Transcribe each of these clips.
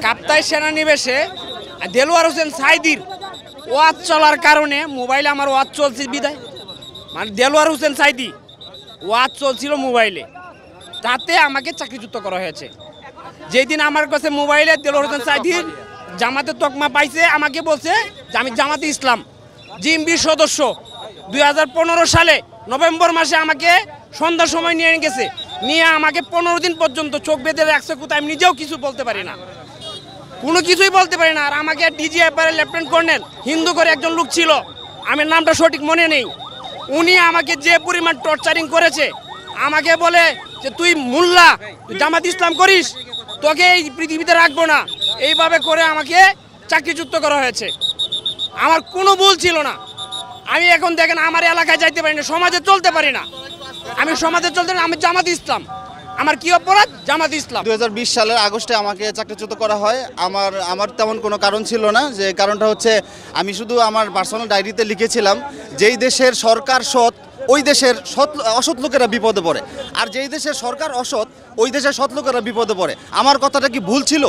কাপ্তাই সেনানিবেশে দেলোয়ার হোসেন সাইদির ওয়াজ চলার কারণে মোবাইলে আমার ওয়াজ চলছে বিদায়, মানে দেলোয়ার হোসেন সাইদি ওয়াজ চলছিল মোবাইলে, তাতে আমাকে চাকরিচ্যুত করা হয়েছে। যেই দিন আমার কাছে মোবাইলে দেলোয়ার হোসেন সাইদির জামাতের তকমা পাইছে, আমাকে বলছে যে আমি জামাতে ইসলাম জিএমবির সদস্য। 2015 সালে নভেম্বর মাসে আমাকে সন্ধ্যার সময় নিয়ে গেছে, নিয়ে আমাকে 15 দিন পর্যন্ত চোখ বেঁধে রাখছে। কোথায় আমি নিজেও কিছু বলতে পারি না, কোনো কিছুই বলতে পারি না। আর আমাকে ডিজিএফআর লেফটেন্যান্ট কর্নেল হিন্দু করে একজন লোক ছিল, আমার নামটা সঠিক মনে নেই, উনি আমাকে যে পরিমাণ টর্চারিং করেছে, আমাকে বলে যে তুই মোল্লা, তুই জামাত ইসলাম করিস, তোকে এই পৃথিবীতে রাখবো না, এইভাবে করে আমাকে চাকরিচ্যুত করা হয়েছে। আমার কোনো ভুল ছিল না। আমি এখন দেখেন আমার এলাকায় যাইতে পারি না, সমাজে চলতে পারি না, আমি সমাজে চলতে না, আমি জামাত ইসলাম। আমার কি অপরাধ? জামাত ইসলাম। 2020 সালের আগস্টে আমাকে চাকরিচ্যুত করা হয়। আমার তেমন কোনো কারণ ছিল না, যে কারণটা হচ্ছে আমি শুধু আমার পার্সোনাল ডায়েরিতে লিখেছিলাম যেই দেশের সরকার সৎ ওই দেশের অসৎ লোকেরা বিপদে পড়ে, আর যেই দেশের সরকার অসৎ ওই দেশের সৎ লোকেরা বিপদে পড়ে। আমার কথাটা কি ভুল ছিল?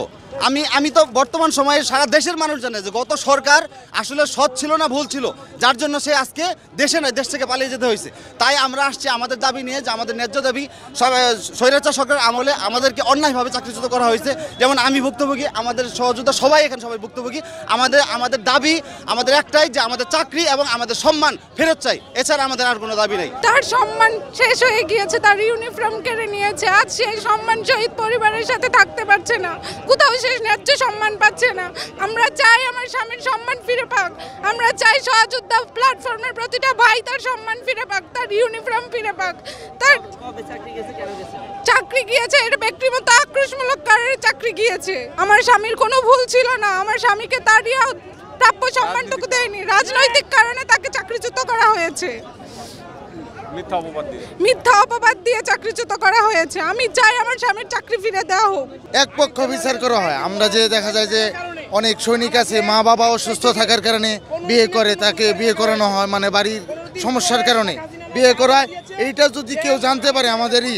আমি তো বর্তমান সময়ে সারা দেশের মানুষ জানে যে গত সরকার আসলে সৎ ছিল না, ভুল ছিল, যার জন্য সে আজকে দেশে নয় দেশ থেকে পালিয়ে যেতে হয়েছে। তাই আমরা আসছি আমাদের দাবি নিয়ে, যে আমাদের ন্যায্য দাবি। স্বৈরাচার সরকার আমলে আমাদেরকে অন্যায়ভাবে চাকরিচ্যুত করা হয়েছে। যেমন আমি ভুক্তভোগী, আমাদের সহযোদ্ধা সবাই এখানে সবাই ভুক্তভোগী। আমাদের দাবি আমাদের একটাই, যে আমাদের চাকরি এবং আমাদের সম্মান ফেরত চাই, এছাড়া আমাদের আর কোনো দাবি নেই। তার সম্মান শেষ হয়ে গিয়েছে, তার ইউনিফর্ম কেড়ে নিয়েছে, আজ সেই সম্মান শহীদ পরিবারের সাথে থাকতে পারছে না, কোথাও শেষ ন্যায্য সম্মান পাচ্ছে না। আমরা চাই আমার স্বামীর সম্মান ফিরে পাক, আমরা চাই সহযোদ্ধা প্ল্যাটফর্মের প্রতিটা ভাই তার সম্মান ফিরে পাক, তার ইউনিফর্ম ফিরে পাক। তার চাকরি গিয়েছে, এটা ব্যক্তিগত আক্রোশমূলক কারণে চাকরি গিয়েছে। আমার স্বামীর কোনো ভুল ছিল না, আমার স্বামীকে তার প্রাপ্য সম্মানটুকু দেয়নি, রাজনৈতিক কারণে তাকে চাকরিচ্যুত করা হয়েছে, মিথ্যা অপবাদ দিয়ে চাকরিচ্যুত করা হয়েছে। আমি চাই আমার স্বামীর চাকরি ফিরে দেওয়া হোক। এক পক্ষ বিচার করা হয়। আমরা যে দেখা যায় যে অনেক সৈনিক আছে, মা বাবা অসুস্থ থাকার কারণে বিয়ে করে, তাকে বিয়ে করানো হয়, মানে বাড়ির সমস্যার কারণে বিয়ে করায়। এইটা যদি কেউ জানতে পারে আমাদেরই,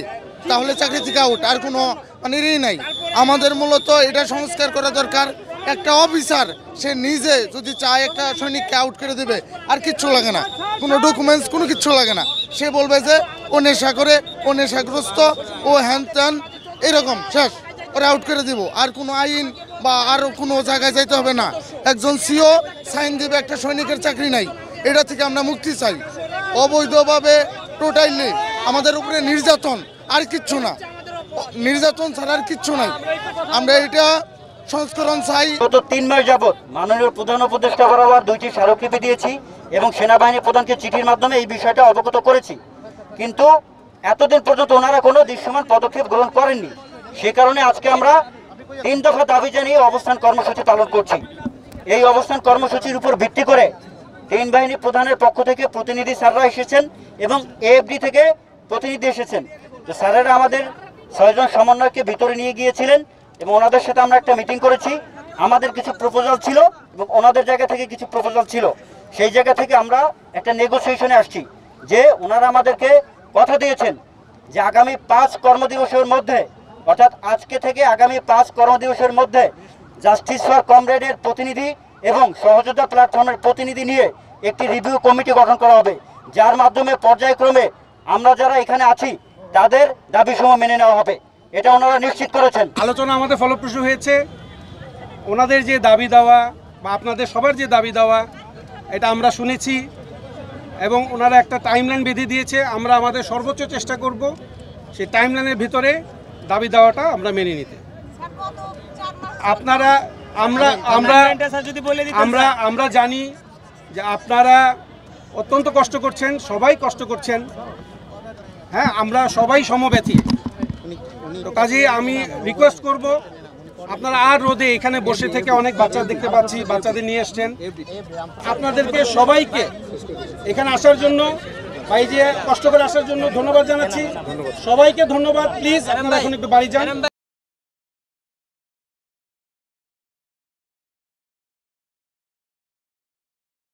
তাহলে চাকরি থেকে আউট, আর কোনো মানে নাই। আমাদের মূলত এটা সংস্কার করা দরকার। একটা অফিসার সে নিজে যদি চায় একটা সৈনিককে আউট করে দেবে, আর কিচ্ছু লাগে না, কোনো ডকুমেন্টস কোনো কিচ্ছু লাগে না। সে বলবে যে ও নেশা করে, ও নেশাগ্রস্ত, ও হ্যান ত্যান, এরকম শেষ, ওরা আউট করে দিব। আর কোনো আইন বা আরও কোনো জায়গায় যাইতে হবে না। একজন সিও সাইন দেবে, একটা সৈনিকের চাকরি নাই। এটা থেকে আমরা মুক্তি চাই। অবৈধভাবে টোটালি আমাদের উপরে নির্যাতন, আর কিচ্ছু না, নির্যাতন ছাড়া আর কিচ্ছু নাই। আমরা এটা সংস্করণ চাই। গত 3 মাস যাবৎ মাননীয় প্রধান উপদেষ্টা বরাবর 2টি স্মারকলিপি দিয়েছি এবং সেনাবাহিনী প্রধানকে চিঠির মাধ্যমে এই বিষয়টা অবগত করেছি, কিন্তু এতদিন পর্যন্ত ওনারা কোনো দৃশ্যমান পদক্ষেপ গ্রহণ করেননি। সে কারণে আজকে আমরা 3 দফা দাবি জানিয়ে অবস্থান কর্মসূচি পালন করছি। এই অবস্থান কর্মসূচির উপর ভিত্তি করে 3 বাহিনী প্রধানের পক্ষ থেকে প্রতিনিধি স্যাররা এসেছেন এবং এএফডি থেকে প্রতিনিধি এসেছেন। তো স্যারেরা আমাদের 6 জন সমন্বয়কে ভিতরে নিয়ে গিয়েছিলেন এবং ওনাদের সাথে আমরা একটা মিটিং করেছি। আমাদের কিছু প্রপোজাল ছিল এবং ওনাদের জায়গা থেকে কিছু প্রপোজাল ছিল। সেই জায়গা থেকে আমরা একটা নেগোসিয়েশনে আসছি, যে ওনারা আমাদেরকে কথা দিয়েছেন যে আগামী 5 কর্মদিবসের মধ্যে, অর্থাৎ আজকে থেকে আগামী 5 কর্মদিবসের মধ্যে জাস্টিস ফর কমরেডের প্রতিনিধি এবং সহযোদ্ধা প্ল্যাটফর্মের প্রতিনিধি নিয়ে একটি রিভিউ কমিটি গঠন করা হবে, যার মাধ্যমে পর্যায়ক্রমে আমরা যারা এখানে আছি তাদের দাবিসমূহ মেনে নেওয়া হবে। এটা ওনারা নিশ্চিত করেছেন। আলোচনা আমাদের ফলপ্রসূ হয়েছে। ওনাদের যে দাবি দেওয়া বা আপনাদের সবার যে দাবি দেওয়া, এটা আমরা শুনেছি এবং ওনারা একটা টাইমলাইন বেঁধে দিয়েছে। আমরা আমাদের সর্বোচ্চ চেষ্টা করব সেই টাইমলাইনের ভিতরে দাবি দেওয়াটা আমরা মেনে নিতে। আপনারা আমরা জানি যে আপনারা অত্যন্ত কষ্ট করছেন, সবাই কষ্ট করছেন, হ্যাঁ, আমরা সবাই সমব্যথী। তো কাজেই আমি রিকোয়েস্ট করব, আপনারা আর রোদে এখানে বসে থেকে অনেক বাচ্চা দেখতে পাচ্ছি, বাচ্চাদের নিয়ে এসছেন, আপনাদেরকে সবাইকে এখানে আসার জন্য, ভাই যে কষ্ট করে আসার জন্য ধন্যবাদ জানাচ্ছি। সবাইকে ধন্যবাদ। প্লিজ আপনারা এখন একটু বাড়ি যান।